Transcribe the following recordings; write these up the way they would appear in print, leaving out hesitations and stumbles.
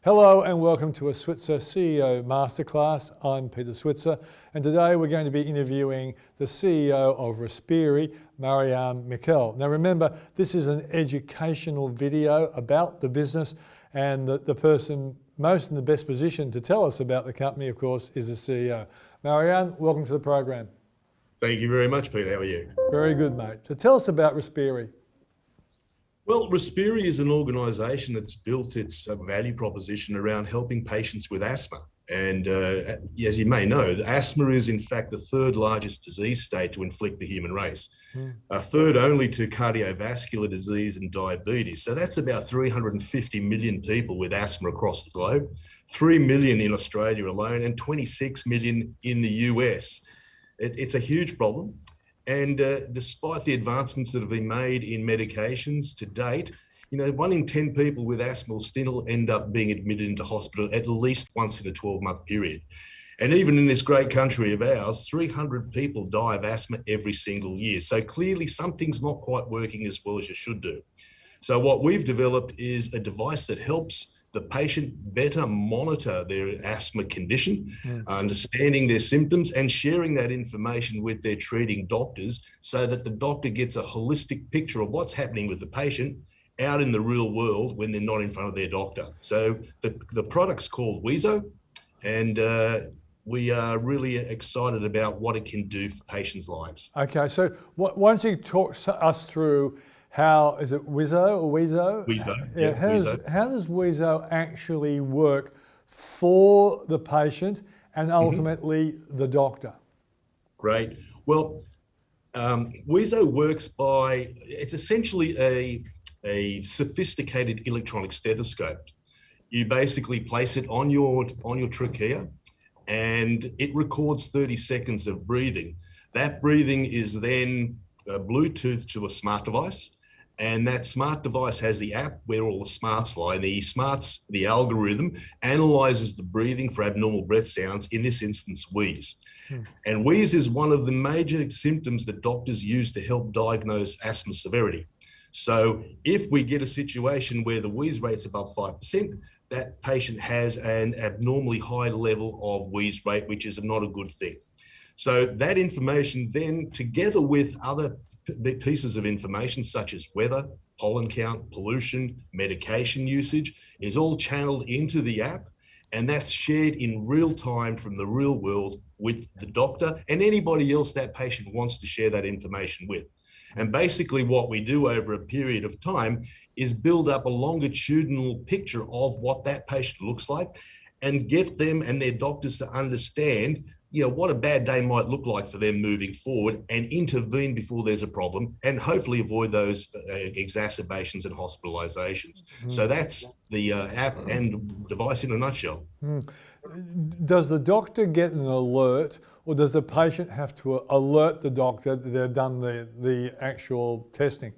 Hello and welcome to a Switzer CEO Masterclass. I'm Peter Switzer, and today we're going to be interviewing the CEO of Respiri, Marianne Michel. Now remember, this is an educational video about the business, and the person most in the best position to tell us about the company, of course, is the CEO. Marianne, welcome to the program. Thank you very much, Peter. How are you? Very good, mate. So tell us about Respiri. Well, Respiri is an organisation that's built its value proposition around helping patients with asthma. And as you may know, asthma is in fact the third largest disease state to inflict the human race, third only to cardiovascular disease and diabetes. So that's about 350 million people with asthma across the globe, 3 million in Australia alone, and 26 million in the US. It's a huge problem. And despite the advancements that have been made in medications to date, 1 in 10 people with asthma will still end up being admitted into hospital at least once in a 12-month period. And even in this great country of ours, 300 people die of asthma every single year. So clearly something's not quite working as well as you should do. So what we've developed is a device that helps the patient better monitor their asthma condition, understanding their symptoms and sharing that information with their treating doctors so that the doctor gets a holistic picture of what's happening with the patient out in the real world when they're not in front of their doctor. So the product's called wheezo, and we are really excited about what it can do for patients' lives. Okay, so why don't you talk us through how, is it wheezo or wheezo? Wheezo, How does wheezo actually work for the patient and ultimately the doctor? Great. Well, wheezo works by, it's essentially a sophisticated electronic stethoscope. You basically place it on your trachea and it records 30 seconds of breathing. That breathing is then Bluetooth to a smart device. And that smart device has the app where all the smarts lie. The algorithm analyzes the breathing for abnormal breath sounds, in this instance, wheeze. And wheeze is one of the major symptoms that doctors use to help diagnose asthma severity. So if we get a situation where the wheeze rate's above 5%, that patient has an abnormally high level of wheeze rate, which is not a good thing. So that information then, together with other pieces of information such as weather, pollen count, pollution, medication usage, is all channeled into the app, and that's shared in real time from the real world with the doctor and anybody else that patient wants to share that information with. And basically what we do over a period of time is build up a longitudinal picture of what that patient looks like and get them and their doctors to understand what a bad day might look like for them moving forward and intervene before there's a problem and hopefully avoid those exacerbations and hospitalizations. So that's the app and device in a nutshell. Does the doctor get an alert, or does the patient have to alert the doctor that they've done the actual testing?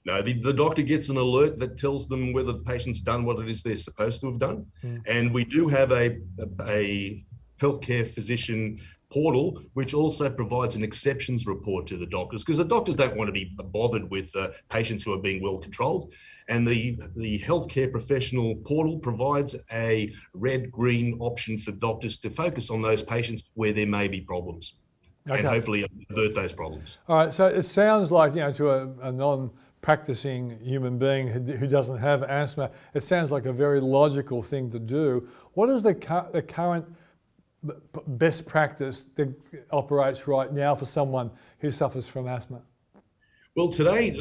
No, the doctor gets an alert that tells them whether the patient's done what it is they're supposed to have done. And we do have a healthcare physician portal, which also provides an exceptions report to the doctors, because the doctors don't want to be bothered with patients who are being well controlled. And the healthcare professional portal provides a red-green option for doctors to focus on those patients where there may be problems, and hopefully avert those problems. All right, so it sounds like, to a non-practicing human being who doesn't have asthma, it sounds like a very logical thing to do. What is the current best practice that operates right now for someone who suffers from asthma? Well, today,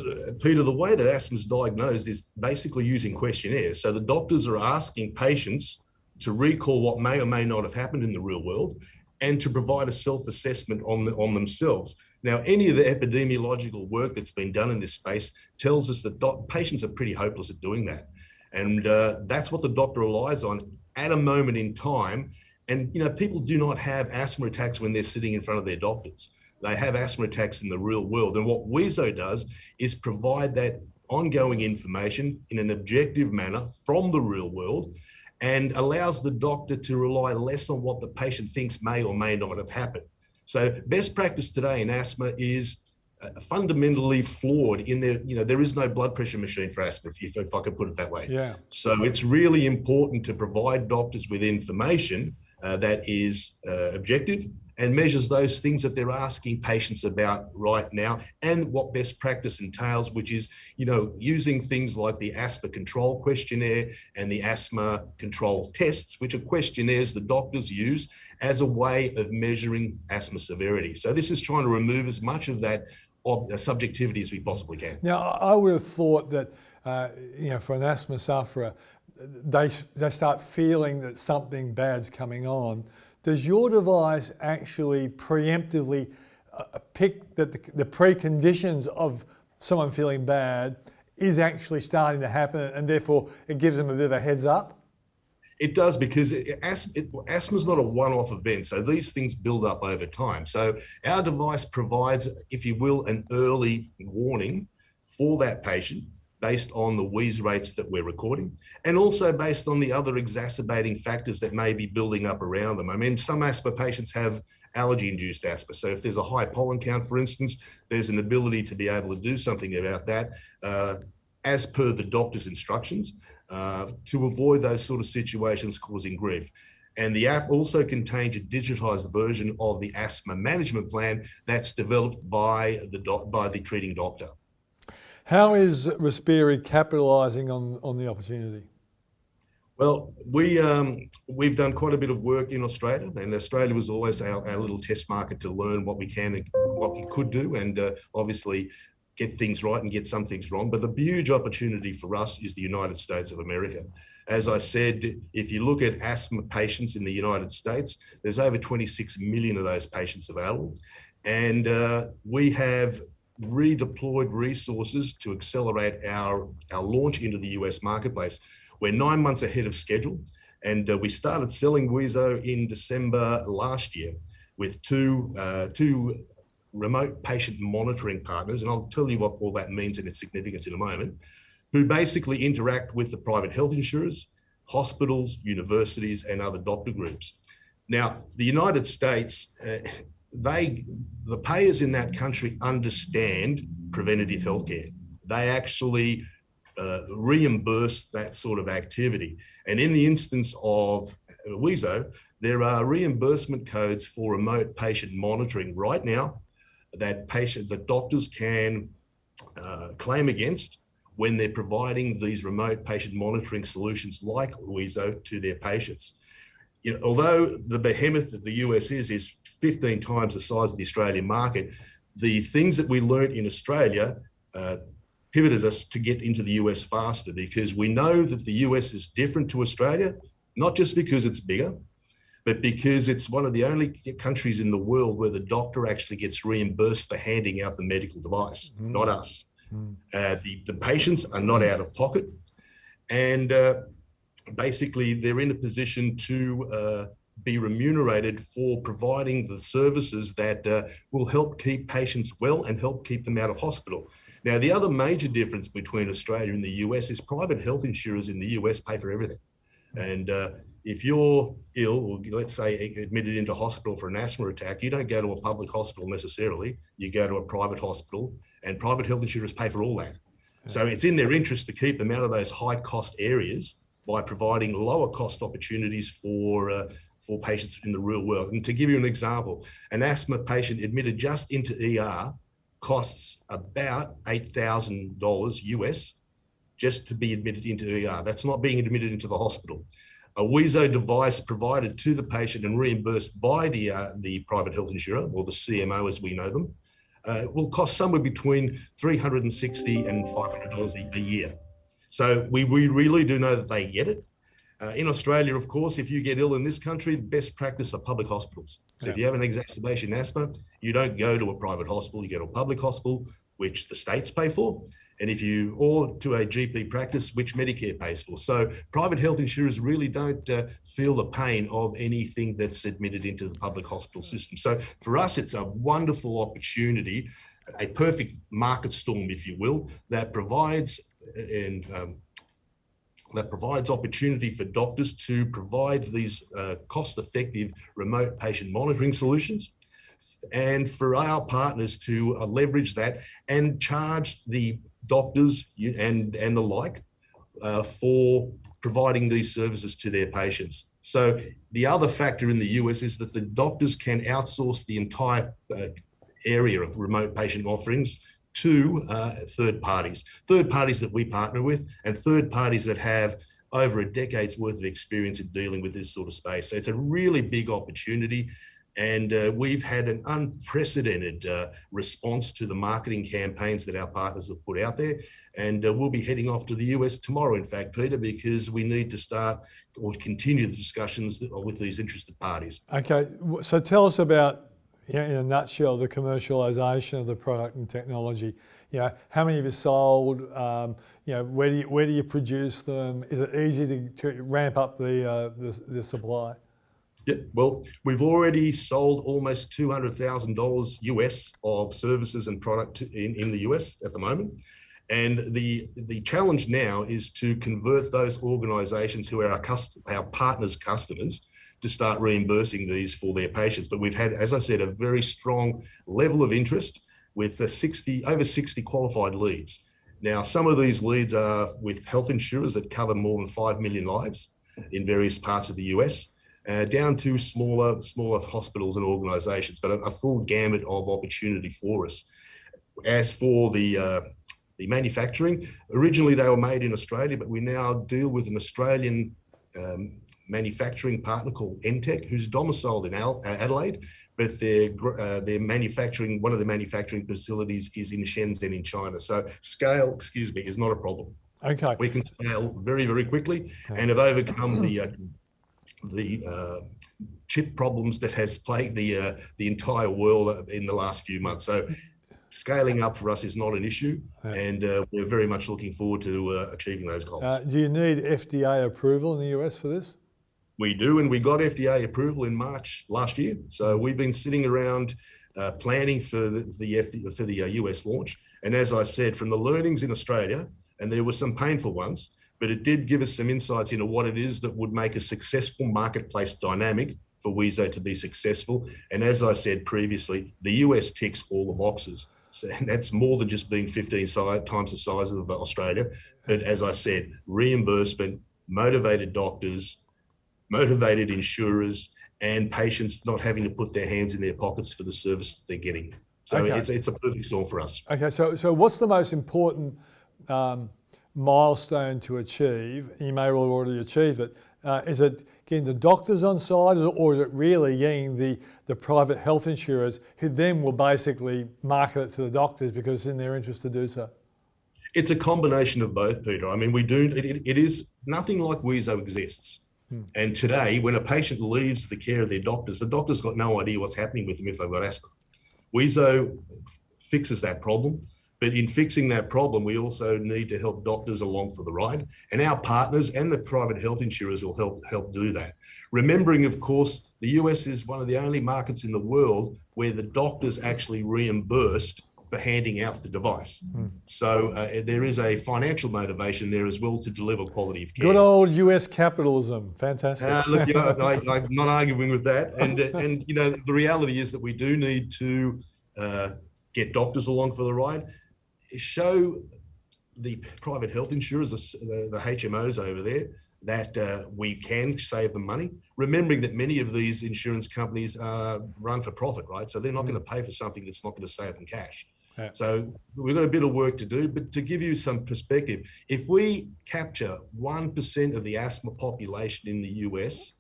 Peter, the way that asthma is diagnosed is basically using questionnaires. So the doctors are asking patients to recall what may or may not have happened in the real world and to provide a self-assessment on themselves. Now, any of the epidemiological work that's been done in this space tells us that patients are pretty hopeless at doing that. And that's what the doctor relies on at a moment in time. And people do not have asthma attacks when they're sitting in front of their doctors. They have asthma attacks in the real world. And what wheezo does is provide that ongoing information in an objective manner from the real world and allows the doctor to rely less on what the patient thinks may or may not have happened. So best practice today in asthma is fundamentally flawed in there. There is no blood pressure machine for asthma, if I can put it that way. Yeah. So it's really important to provide doctors with information that is objective and measures those things that they're asking patients about right now, and what best practice entails, which is, using things like the asthma control questionnaire and the asthma control tests, which are questionnaires the doctors use as a way of measuring asthma severity. So this is trying to remove as much of that subjectivity as we possibly can. Now, I would have thought that, for an asthma sufferer, they start feeling that something bad's coming on. Does your device actually preemptively pick that the preconditions of someone feeling bad is actually starting to happen, and therefore it gives them a bit of a heads up? It does, because asthma is not a one-off event. So these things build up over time. So our device provides, if you will, an early warning for that patient based on the wheeze rates that we're recording, and also based on the other exacerbating factors that may be building up around them. I mean, some asthma patients have allergy-induced asthma. So if there's a high pollen count, for instance, there's an ability to be able to do something about that as per the doctor's instructions, to avoid those sort of situations causing grief. And the app also contains a digitized version of the asthma management plan that's developed by the treating doctor. How is Respiri capitalising on the opportunity? Well, we've done quite a bit of work in Australia, and Australia was always our little test market to learn what we can and what we could do, and obviously get things right and get some things wrong. But the huge opportunity for us is the United States of America. As I said, if you look at asthma patients in the United States, there's over 26 million of those patients available, and we have redeployed resources to accelerate our launch into the US marketplace. We're 9 months ahead of schedule, and we started selling Wheezo in December last year with two remote patient monitoring partners, and I'll tell you what all that means and its significance in a moment, who basically interact with the private health insurers, hospitals, universities, and other doctor groups. Now, the United States, the payers in that country understand preventative healthcare. They actually reimburse that sort of activity. And in the instance of Wheezo, there are reimbursement codes for remote patient monitoring right now that doctors can claim against when they're providing these remote patient monitoring solutions like Wheezo to their patients. Although the behemoth that the US is 15 times the size of the Australian market, the things that we learned in Australia pivoted us to get into the US faster, because we know that the US is different to Australia, not just because it's bigger, but because it's one of the only countries in the world where the doctor actually gets reimbursed for handing out the medical device, not us. The patients are not out of pocket, and basically they're in a position to be remunerated for providing the services that will help keep patients well and help keep them out of hospital. Now, the other major difference between Australia and the US is private health insurers in the US pay for everything. And if you're ill, or let's say admitted into hospital for an asthma attack, you don't go to a public hospital necessarily. You go to a private hospital, and private health insurers pay for all that. So it's in their interest to keep them out of those high cost areas by providing lower cost opportunities for patients in the real world. And to give you an example, an asthma patient admitted just into ER costs about $8,000 US just to be admitted into ER. That's not being admitted into the hospital. A Wheezo device provided to the patient and reimbursed by the private health insurer, or the CMO as we know them, will cost somewhere between $360 and $500 a year. So we really do know that they get it. In Australia, of course, if you get ill in this country, best practice are public hospitals. So if you have an exacerbation asthma, you don't go to a private hospital, you go to a public hospital, which the states pay for. And or to a GP practice, which Medicare pays for. So private health insurers really don't feel the pain of anything that's admitted into the public hospital system. So for us, it's a wonderful opportunity, a perfect market storm, if you will, that provides opportunity for doctors to provide these cost-effective remote patient monitoring solutions and for our partners to leverage that and charge the doctors and the like for providing these services to their patients. So the other factor in the US is that the doctors can outsource the entire area of remote patient offerings to third parties that we partner with, and third parties that have over a decade's worth of experience in dealing with this sort of space. So it's a really big opportunity. And we've had an unprecedented response to the marketing campaigns that our partners have put out there. And we'll be heading off to the US tomorrow, in fact, Peter, because we need to start or continue the discussions with these interested parties. Okay, so tell us about, in a nutshell, the commercialization of the product and technology. How many have you sold? Where do you produce them? Is it easy to ramp up the supply? Yep. Well, we've already sold almost $200,000 US of services and product in the US at the moment. And the challenge now is to convert those organizations who are our partners' customers to start reimbursing these for their patients. But we've had, as I said, a very strong level of interest with over 60 qualified leads. Now, some of these leads are with health insurers that cover more than 5 million lives in various parts of the US. Down to smaller hospitals and organizations, but a full gamut of opportunity for us. As for the manufacturing, originally they were made in Australia, but we now deal with an Australian manufacturing partner called Entech, who's domiciled in Adelaide, but their manufacturing, one of the manufacturing facilities is in Shenzhen in China. So scale, is not a problem. Okay. We can scale very, very quickly and have overcome the chip problems that has plagued the entire world in the last few months. So scaling up for us is not an issue, and we're very much looking forward to achieving those goals. Do you need FDA approval in the US for this? We do, and we got FDA approval in March last year. So we've been sitting around planning for the US launch. And as I said, from the learnings in Australia, and there were some painful ones, but it did give us some insights into what it is that would make a successful marketplace dynamic for wheezo to be successful. And as I said previously, the US ticks all the boxes. So, and that's more than just being 15 times the size of Australia. But as I said, reimbursement, motivated doctors, motivated insurers, and patients not having to put their hands in their pockets for the service they're getting. So it's a perfect storm for us. Okay, so what's the most important milestone to achieve? You may well already achieve it. Is it getting the doctors on side, or is it really getting the private health insurers who then will basically market it to the doctors because it's in their interest to do so? It's a combination of both, Peter. I mean, it is nothing like wheezo exists. And today, when a patient leaves the care of their doctors, the doctor's got no idea what's happening with them if they've got asthma. Wheezo fixes that problem. But in fixing that problem, we also need to help doctors along for the ride, and our partners and the private health insurers will help do that. Remembering, of course, the US is one of the only markets in the world where the doctors actually reimbursed for handing out the device. So there is a financial motivation there as well to deliver quality of care. Good old US capitalism, fantastic. Look, I'm not arguing with that, and the reality is that we do need to get doctors along for the ride. Show the private health insurers, the HMOs over there, that we can save them money. Remembering that many of these insurance companies run for profit, right? So they're not going to pay for something that's not going to save them cash. Yeah. So we've got a bit of work to do, but to give you some perspective, if we capture 1% of the asthma population in the US,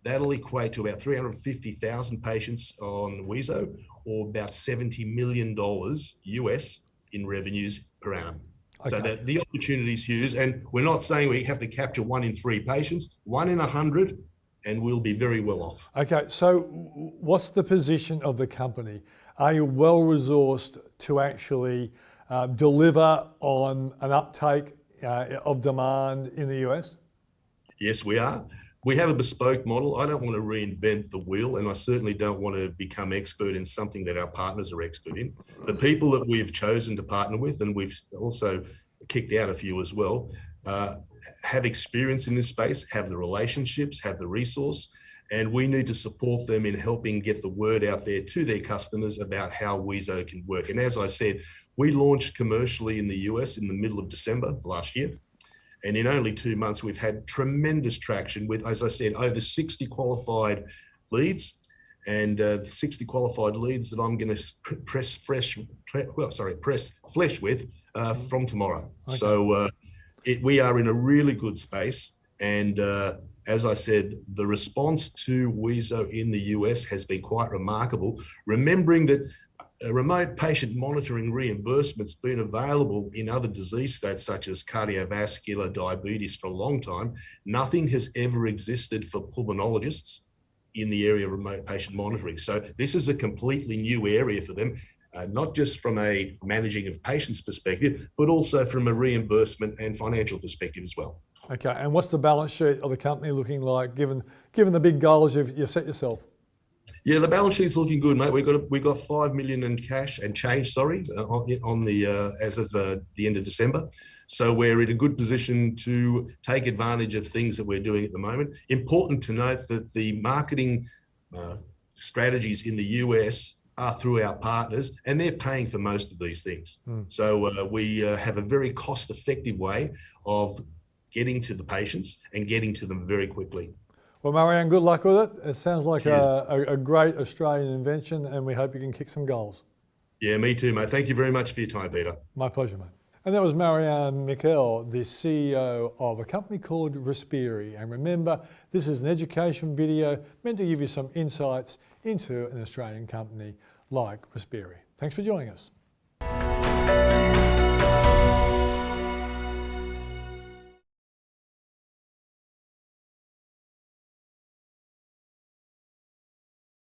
that'll equate to about 350,000 patients on wheezo, or about $70 million US in revenues per annum. Okay. So the opportunity is huge, and we're not saying we have to capture 1 in 3 patients, 1 in 100, and we'll be very well off. Okay, so what's the position of the company? Are you well resourced to actually deliver on an uptake of demand in the US? Yes, we are. We have a bespoke model. I don't want to reinvent the wheel, and I certainly don't want to become expert in something that our partners are expert in. The people that we've chosen to partner with, and we've also kicked out a few as well, have experience in this space, have the relationships, have the resource, and we need to support them in helping get the word out there to their customers about how wheezo can work. And as I said, we launched commercially in the US in the middle of December last year. And in only 2 months, we've had tremendous traction with, as I said, over 60 qualified leads, and 60 qualified leads that I'm going to press flesh with from tomorrow. Okay. So we are in a really good space. And as I said, the response to wheezo in the US has been quite remarkable, remembering that remote patient monitoring reimbursement's been available in other disease states such as cardiovascular, diabetes for a long time. Nothing has ever existed for pulmonologists in the area of remote patient monitoring. So this is a completely new area for them, not just from a managing of patients perspective, but also from a reimbursement and financial perspective as well. Okay, and what's the balance sheet of the company looking like, given the big goals you've set yourself? Yeah, the balance sheet's looking good, mate. We got 5 million in cash and change, on the as of the end of December. So we're in a good position to take advantage of things that we're doing at the moment. Important to note that the marketing strategies in the US are through our partners, and they're paying for most of these things. So we have a very cost-effective way of getting to the patients and getting to them very quickly. Well, Marianne, good luck with it. It sounds like a great Australian invention, and we hope you can kick some goals. Yeah, me too, mate. Thank you very much for your time, Peter. My pleasure, mate. And that was Marianne Mikel, the CEO of a company called Respiri. And remember, this is an education video meant to give you some insights into an Australian company like Respiri. Thanks for joining us.